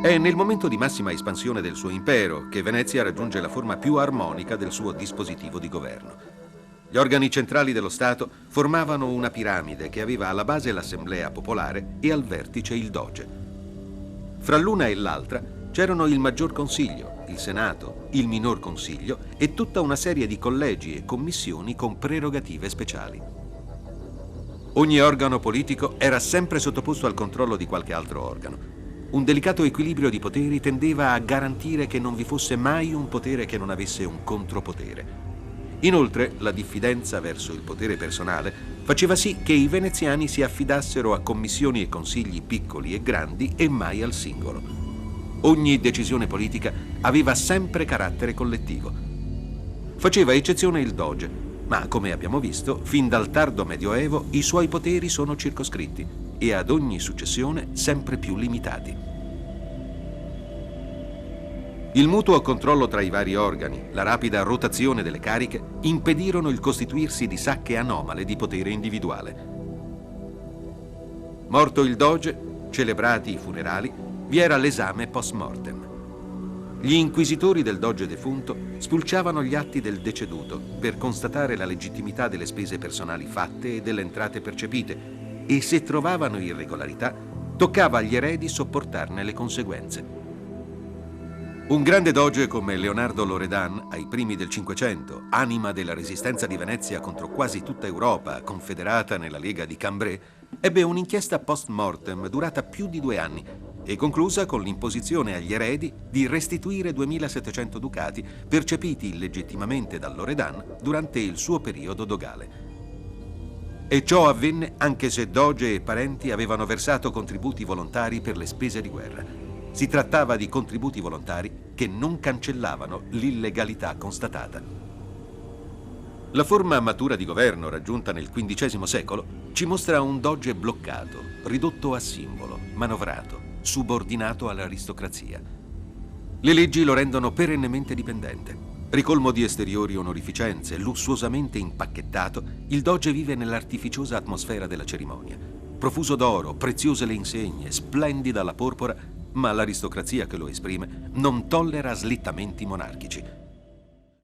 È nel momento di massima espansione del suo impero che Venezia raggiunge la forma più armonica del suo dispositivo di governo. Gli organi centrali dello Stato formavano una piramide che aveva alla base l'Assemblea Popolare e al vertice il Doge. Fra l'una e l'altra c'erano il Maggior Consiglio, il Senato, il Minor Consiglio e tutta una serie di collegi e commissioni con prerogative speciali. Ogni organo politico era sempre sottoposto al controllo di qualche altro organo. Un delicato equilibrio di poteri tendeva a garantire che non vi fosse mai un potere che non avesse un contropotere. Inoltre, la diffidenza verso il potere personale faceva sì che i veneziani si affidassero a commissioni e consigli piccoli e grandi e mai al singolo. Ogni decisione politica aveva sempre carattere collettivo. Faceva eccezione il Doge, ma come abbiamo visto, fin dal tardo Medioevo i suoi poteri sono circoscritti e ad ogni successione sempre più limitati. Il mutuo controllo tra i vari organi, la rapida rotazione delle cariche, impedirono il costituirsi di sacche anomale di potere individuale. Morto il Doge, celebrati i funerali, vi era l'esame post mortem. Gli inquisitori del Doge defunto spulciavano gli atti del deceduto per constatare la legittimità delle spese personali fatte e delle entrate percepite, e se trovavano irregolarità, toccava agli eredi sopportarne le conseguenze. Un grande doge come Leonardo Loredan, ai primi del Cinquecento, anima della resistenza di Venezia contro quasi tutta Europa, confederata nella Lega di Cambrai, ebbe un'inchiesta post mortem durata più di 2 anni e conclusa con l'imposizione agli eredi di restituire 2700 ducati percepiti illegittimamente da Loredan durante il suo periodo dogale. E ciò avvenne anche se doge e parenti avevano versato contributi volontari per le spese di guerra. Si trattava di contributi volontari che non cancellavano l'illegalità constatata. La forma matura di governo raggiunta nel XV secolo ci mostra un doge bloccato, ridotto a simbolo, manovrato, subordinato all'aristocrazia. Le leggi lo rendono perennemente dipendente. Ricolmo di esteriori onorificenze, lussuosamente impacchettato, il doge vive nell'artificiosa atmosfera della cerimonia. Profuso d'oro, preziose le insegne, splendida la porpora, ma l'aristocrazia che lo esprime non tollera slittamenti monarchici.